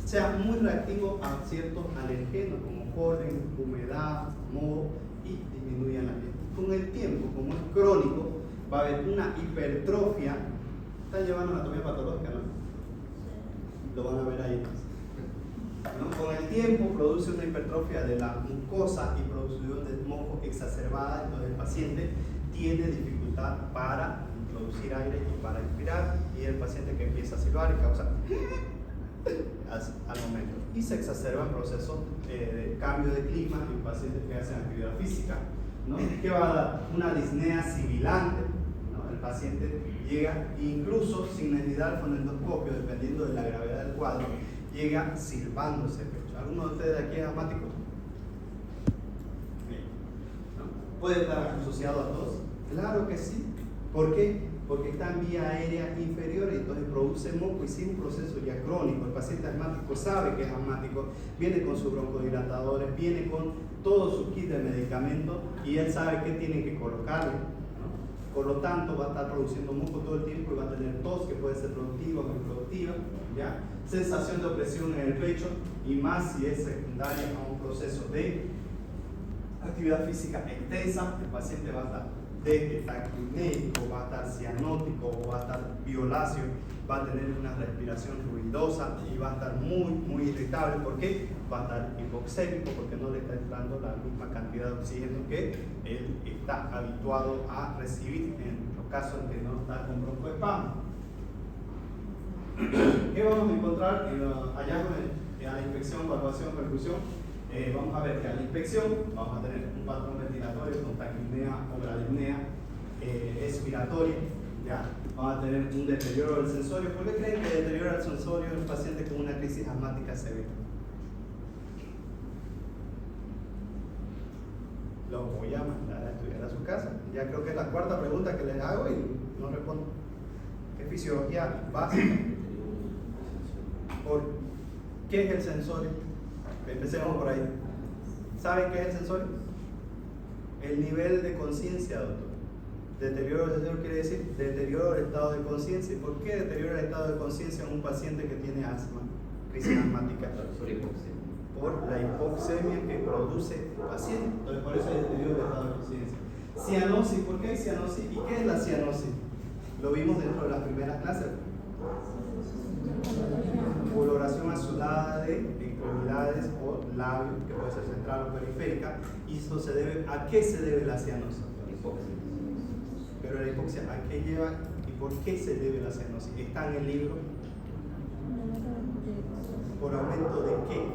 sea muy reactivo a ciertos alergenos como polen, humedad, moho y disminuyan la piel. Con el tiempo, como es crónico, va a haber una hipertrofia. Están llevando anatomía patológica, ¿no? Lo van a ver ahí. ¿No? Con el tiempo produce una hipertrofia de la mucosa y producción de moco exacerbada, entonces el paciente tiene dificultad para introducir aire y para expirar, y el paciente que empieza a silbar y causa al momento, y se exacerba el proceso de cambio de clima en pacientes que hacen actividad física, ¿no? Que va a dar una disnea sibilante, ¿no? El paciente llega incluso sin necesidad del fonendoscopio, dependiendo de la gravedad del cuadro, llega silbando ese pecho. ¿Alguno de ustedes aquí es asmático? ¿No? ¿Puede estar asociado a tos? Claro que sí. ¿Por qué? Porque está en vía aérea inferior y entonces produce moco y sigue un proceso ya crónico. El paciente asmático sabe que es asmático, viene con sus broncodilatadores, viene con todo su kit de medicamentos y él sabe qué tiene que colocarle, ¿no? Por lo tanto, va a estar produciendo moco todo el tiempo y va a tener tos que puede ser productiva o improductiva, ¿ya? Sensación de opresión en el pecho, y más si es secundaria a un proceso de actividad física intensa. El paciente va a estar desde taquinéico, va a estar cianótico, va a estar violáceo, va a tener una respiración ruidosa y va a estar muy irritable. ¿Por qué? Va a estar hipoxémico porque no le está entrando la misma cantidad de oxígeno que él está habituado a recibir en los casos en que no está con broncoespasmo. ¿Qué vamos a encontrar en los hallazgos a la inspección, evaluación, percusión? Vamos a ver que a la inspección vamos a tener un patrón ventilatorio con taquipnea o bradipnea expiratoria, ¿ya? Vamos a tener un deterioro del sensorio. ¿Por qué creen que deteriora el sensorio en un paciente con una crisis asmática severa? Lo voy a mandar a estudiar a su casa. Ya creo que es la cuarta pregunta que les hago y no respondo. ¿Qué fisiología básica? ¿Por qué es el sensorio? Empecemos por ahí. ¿Saben qué es el sensorio? El nivel de conciencia, doctor. Deterioro del sensorio quiere decir deterioro del estado de conciencia. ¿Y por qué deteriora el estado de conciencia en un paciente que tiene asma, crisis asmática? Por la hipoxemia que produce el paciente. Entonces, por eso hay deterioro del estado de conciencia. Cianosis, ¿por qué hay cianosis? ¿Y qué es la cianosis? Lo vimos dentro de las primeras clases. Coloración azulada de extremidades o labios, que puede ser central o periférica. ¿Y eso se debe a qué se debe la cianosis? Pero la hipoxia, ¿a qué lleva y por qué se debe la cianosis? ¿Está en el libro? ¿Por aumento de qué?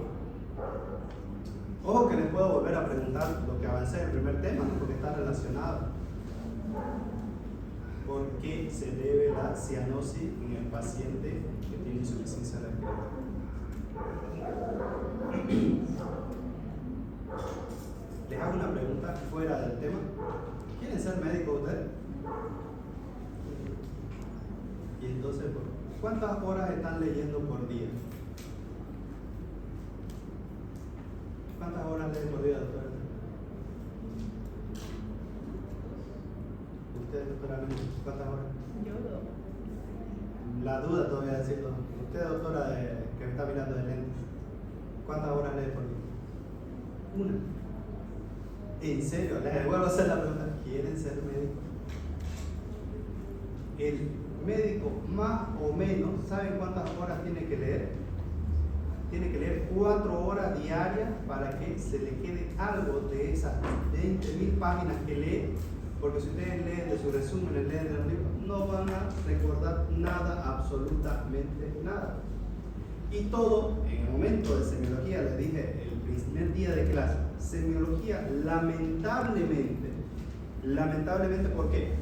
Ojo que les puedo volver a preguntar lo que avancé en el primer tema, ¿no? Porque está relacionado. ¿Por qué se debe la cianosis en el paciente que tiene insuficiencia respiratoria? Les hago una pregunta fuera del tema. ¿Quieren ser médicos ustedes? Y entonces, ¿cuántas horas están leyendo por día? ¿Cuántas horas leen por día, doctora? ¿Usted, doctora, cuántas horas? Yo no. La duda todavía decirlo. Usted, doctora, que me está mirando de lentes, ¿cuántas horas lee por día? Una. En serio, les vuelvo a hacer la pregunta. ¿Quieren ser médicos? El médico más o menos, ¿saben cuántas horas tiene que leer? Tiene que leer 4 horas diarias para que se le quede algo de esas 20.000 páginas que lee, porque si ustedes leen de sus resúmenes, leen de los libros, no van a recordar nada, absolutamente nada. Y todo, en el momento de semiología, les dije el primer día de clase, semiología lamentablemente, ¿por qué?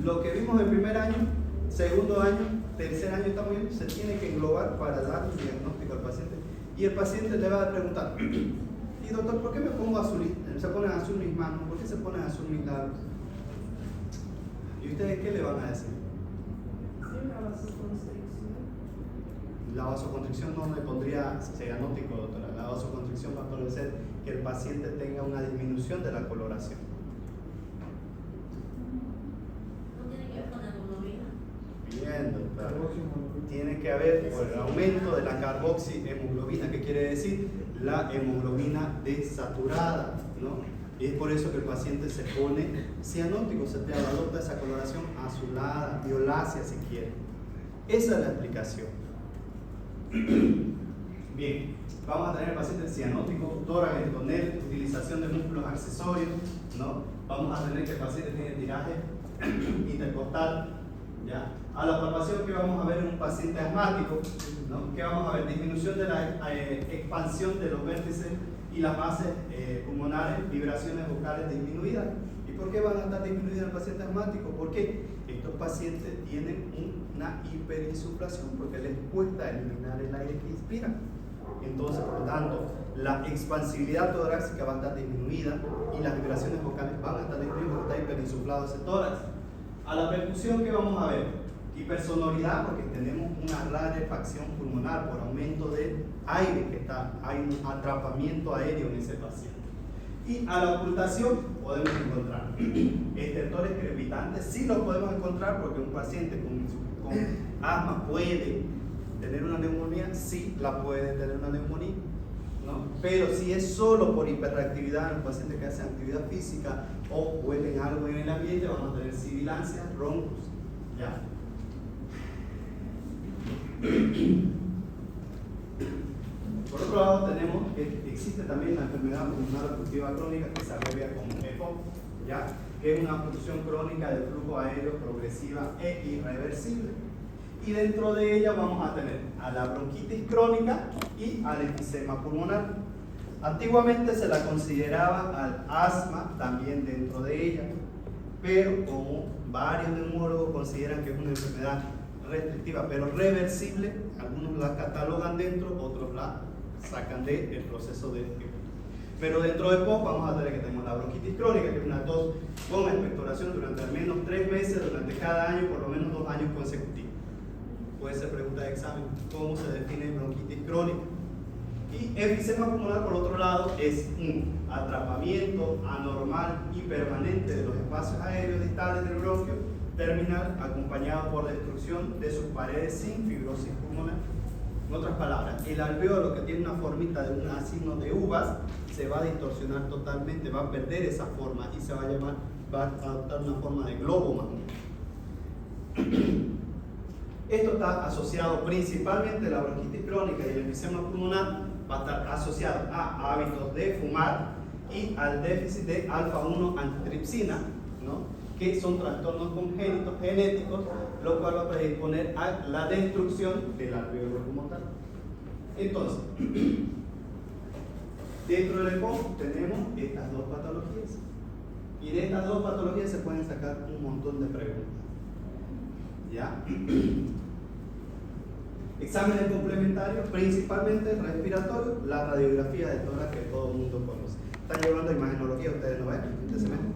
Lo que vimos el primer año, segundo año, tercer año, estamos viendo, se tiene que englobar para dar un diagnóstico al paciente. Y el paciente le va a preguntar, y doctor, ¿por qué me pongo azul? Se ponen azul mis manos, ¿por qué se ponen azul mis labios? ¿Y ustedes qué le van a decir? Sí, la vasoconstricción. La vasoconstricción no le pondría cianótico, doctora. La vasoconstricción va a favorecer que el paciente tenga una disminución de la coloración. ¿No tiene que ver con la hemoglobina? Bien, doctora. Tiene que haber por el aumento de la carboxihemoglobina, que quiere decir la hemoglobina desaturada, ¿no? Y es por eso que el paciente se pone cianótico, se te adopta esa coloración azulada, violácea si quiere. Esa es la explicación. Bien, vamos a tener el paciente cianótico, tórax en tonel, utilización de músculos accesorios, ¿no? Vamos a tener que el paciente tiene tiraje intercostal, ¿ya? A la palpación que vamos a ver en un paciente asmático, ¿no? Que vamos a ver disminución de la expansión de los vértices y las bases pulmonares, vibraciones vocales disminuidas. ¿Y por qué van a estar disminuidas en el paciente asmático? Porque estos pacientes tienen una hiperinsuflación, porque les cuesta eliminar el aire que inspiran. Entonces, por lo tanto, la expansibilidad torácica va a estar disminuida y las vibraciones vocales van a estar disminuidas porque está hiperinsuflado ese tórax. A la percusión, ¿qué vamos a ver? Hipersonoridad, porque tenemos una rarefacción pulmonar por aumento de aire, hay un atrapamiento aéreo en ese paciente. Y a la ocultación podemos encontrar estertores crepitantes, sí los podemos encontrar porque un paciente con asma puede tener una neumonía, sí la puede tener una neumonía, ¿no? Pero si es solo por hiperreactividad en los pacientes que hacen actividad física o huelen algo en el ambiente, vamos a tener sibilancias, roncos, ¿ya? Por otro lado tenemos que existe también la enfermedad pulmonar obstructiva crónica que se abrevia como EPOC, ¿ya? Que es una obstrucción crónica del flujo aéreo progresiva e irreversible. Y dentro de ella vamos a tener a la bronquitis crónica y al enfisema pulmonar. Antiguamente se la consideraba al asma también dentro de ella, pero como varios neumólogos consideran que es una enfermedad restrictiva pero reversible, algunos la catalogan dentro, otros la sacan del proceso de EPOC. Pero dentro de EPOC vamos a tener que tenemos la bronquitis crónica, que es una tos con expectoración durante al menos 3 meses, durante cada año, por lo menos 2 años consecutivos. Puede ser pregunta de examen, ¿cómo se define bronquitis crónica? Y enfisema pulmonar, por otro lado, es un atrapamiento anormal y permanente de los espacios aéreos distales del bronquio terminal, acompañado por destrucción de sus paredes sin fibrosis pulmonar. En otras palabras, el alveolo, que tiene una formita de un signo de uvas, se va a distorsionar totalmente, va a perder esa forma y se va a adoptar una forma de globo más o menos. Esto está asociado principalmente, la bronquitis crónica y el enfisema pulmonar va a estar asociado a hábitos de fumar y al déficit de alfa-1 antitripsina, ¿no? Que son trastornos congénitos genéticos, lo cual va a predisponer a la destrucción del alveolo como tal. Entonces, Dentro del EPOC tenemos estas dos patologías. Y de estas dos patologías se pueden sacar un montón de preguntas. ¿Ya? Exámenes complementarios, principalmente respiratorio, la radiografía de tórax que todo el mundo conoce. Están llevando imagenología, ustedes no ven, este semestre.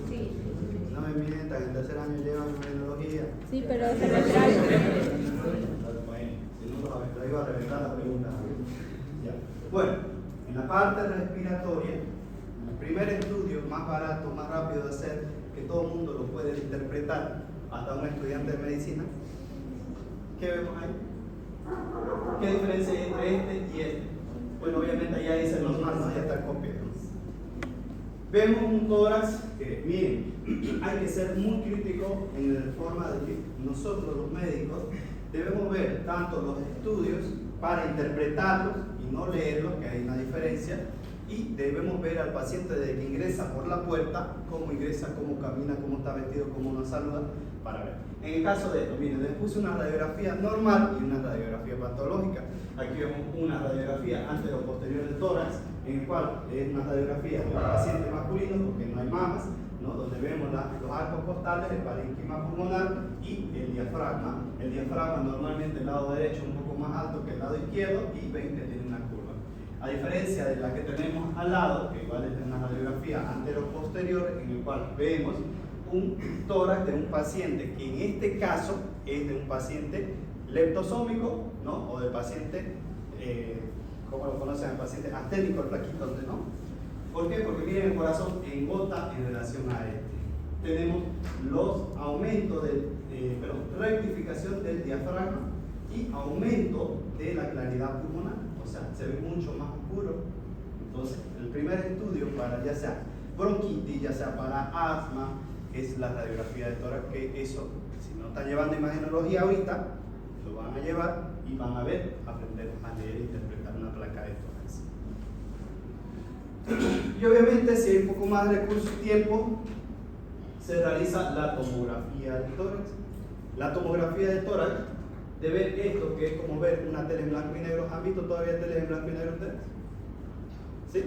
Sí. No me mientan, en tercer año llevan imagenología. Sí, pero semestral. Si no, lo iba a reventar la pregunta. Ya. Bueno, en la parte respiratoria, el primer estudio más barato, más rápido de hacer, que todo el mundo lo puede interpretar, hasta un estudiante de medicina. ¿Qué vemos ahí? ¿Qué diferencia hay entre este y este? Bueno, obviamente allá dice normal, ¿no? Ya está copiado. Vemos un tórax que, miren, hay que ser muy crítico en la forma de que nosotros los médicos debemos ver tanto los estudios para interpretarlos y no leerlos, que hay una diferencia, y debemos ver al paciente desde que ingresa por la puerta, cómo ingresa, cómo camina, cómo está vestido, cómo nos saluda, para ver. En el caso de esto, miren, les puse una radiografía normal y una radiografía patológica. Aquí vemos una radiografía antero-posterior del tórax, en el cual es una radiografía del paciente masculino, porque no hay mamas, ¿no? Donde vemos los arcos costales, el parénquima pulmonar y el diafragma. El diafragma normalmente el lado derecho un poco más alto que el lado izquierdo y ven que tiene una curva. A diferencia de la que tenemos al lado, que igual es una radiografía antero-posterior, en el cual vemos un tórax de un paciente que en este caso es de un paciente leptosómico, ¿no? O de paciente, ¿cómo lo conocen? El paciente asténico, el flaquito, ¿no? ¿Por qué? Porque miren el corazón engota en relación a este. Tenemos los aumentos de, rectificación del diafragma y aumento de la claridad pulmonar, o sea, se ve mucho más oscuro. Entonces, el primer estudio para ya sea bronquitis, ya sea para asma, es la radiografía de tórax, que eso, si no están llevando imagenología ahorita, lo van a llevar y van a ver, aprender a leer e interpretar una placa de tórax. Y obviamente, si hay un poco más de recursos y tiempo, se realiza la tomografía del tórax. La tomografía del tórax, de ver esto, que es como ver una tele en blanco y negro. ¿Han visto todavía tele en blanco y negro ustedes? ¿Sí?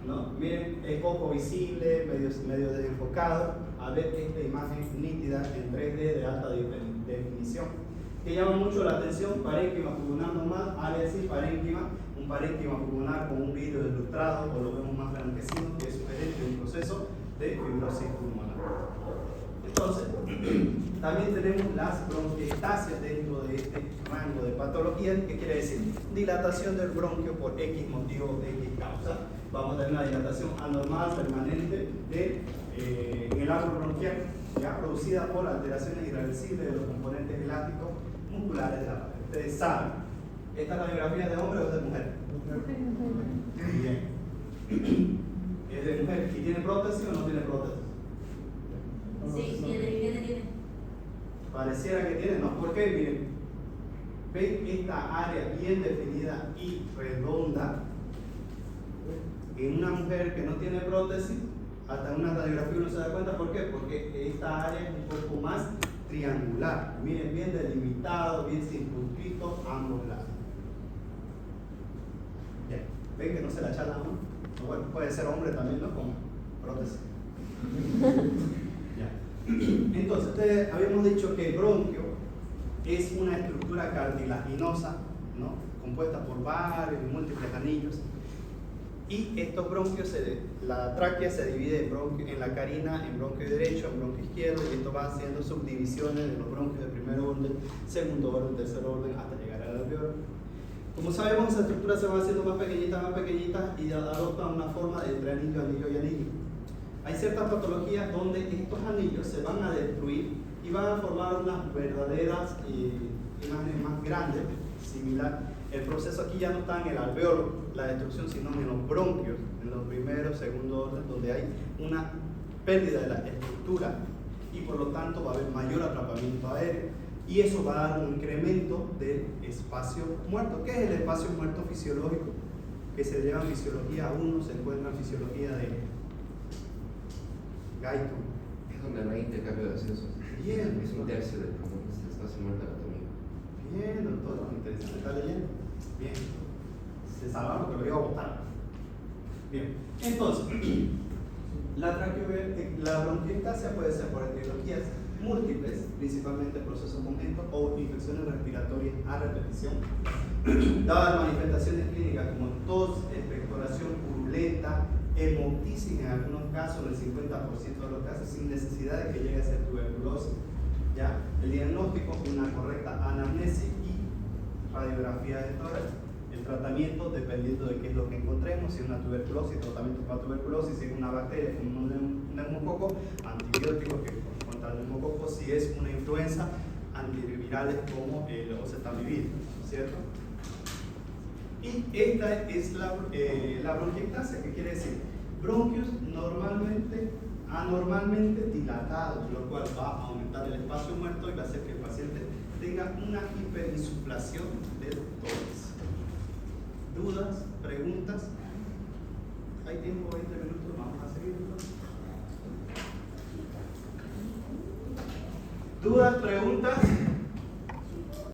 ¿No? Miren, es poco visible, medio desenfocado. A ver esta imagen nítida en 3D de alta definición, que llama mucho la atención. Parénquima pulmonar normal, área así, parénquima, un parénquima pulmonar con un vidrio ilustrado, o lo vemos más blanquecino, que es sugerente de un proceso de fibrosis pulmonar. Entonces, también tenemos las bronquiectasias dentro de este rango de patologías, que quiere decir dilatación del bronquio por X motivo, X causa. Vamos a tener una dilatación anormal permanente en el árbol bronquial, ya producida por alteraciones irreversibles de los componentes elásticos musculares de la pared. Ustedes saben, ¿esta radiografía es de hombre o es de mujer? Bien. ¿Es de mujer? ¿Y tiene prótesis o no tiene prótesis? Sí, tiene. Pareciera que tiene, ¿no? ¿Por qué? Miren, ven esta área bien definida y redonda en una mujer que no tiene prótesis. Hasta en una radiografía uno se da cuenta. ¿Por qué? Porque esta área es un poco más triangular. Miren, bien delimitado, bien circunscrito ambos lados. Bien, ven que no se la charla, ¿no? Bueno, puede ser hombre también, ¿no? Con prótesis. Entonces, ustedes habíamos dicho que el bronquio es una estructura cartilaginosa, ¿no? Compuesta por varios y múltiples anillos. Y estos bronquios, la tráquea se divide en la carina, en bronquio derecho, en bronquio izquierdo, y esto va haciendo subdivisiones de los bronquios de primer orden, segundo orden, tercer orden, hasta llegar al alveolo. Como sabemos, esa estructura se va haciendo más pequeñita y adopta una forma de entre anillo, anillo y anillo. Hay ciertas patologías donde estos anillos se van a destruir y van a formar unas verdaderas imágenes más grandes, similar. El proceso aquí ya no está en el alveolo, la destrucción, sino en los bronquios, en los primeros, segundo orden, donde hay una pérdida de la estructura y por lo tanto va a haber mayor atrapamiento aéreo. Y eso va a dar un incremento del espacio muerto. ¿Qué es el espacio muerto fisiológico? Que se lleva en fisiología 1, se encuentra en fisiología de Gaito. Es donde no hay intercambio de gaseosos. Bien. Es un tercio del espacio muerto anatómico. Bien, doctor, interesante, está leyendo. Bien. Se salvaron porque lo iba a botar. Bien, entonces, la bronquiectasia puede ser por etiologías múltiples, principalmente procesos congénitos o infecciones respiratorias a repetición, dadas manifestaciones clínicas como tos, expectoración purulenta, hemoptisis en algunos casos, en el 50% de los casos, sin necesidad de que llegue a ser tuberculosis. ¿Ya? El diagnóstico, una correcta anamnesis y radiografía de tórax. El tratamiento, dependiendo de qué es lo que encontremos, si es una tuberculosis, tratamiento para tuberculosis, si es una bacteria como un neumococo, antibióticos contra el neumococo, si es una influenza, antivirales como el oseltamivir, ¿cierto? Y esta es la bronquiectasia, que quiere decir bronquios anormalmente dilatados, lo cual va a aumentar el espacio muerto y va a hacer que el paciente tenga una hiperinsuflación del tórax. ¿Dudas? ¿Preguntas? ¿Hay tiempo? 20 minutos, vamos a seguir entonces. ¿Dudas? ¿Preguntas?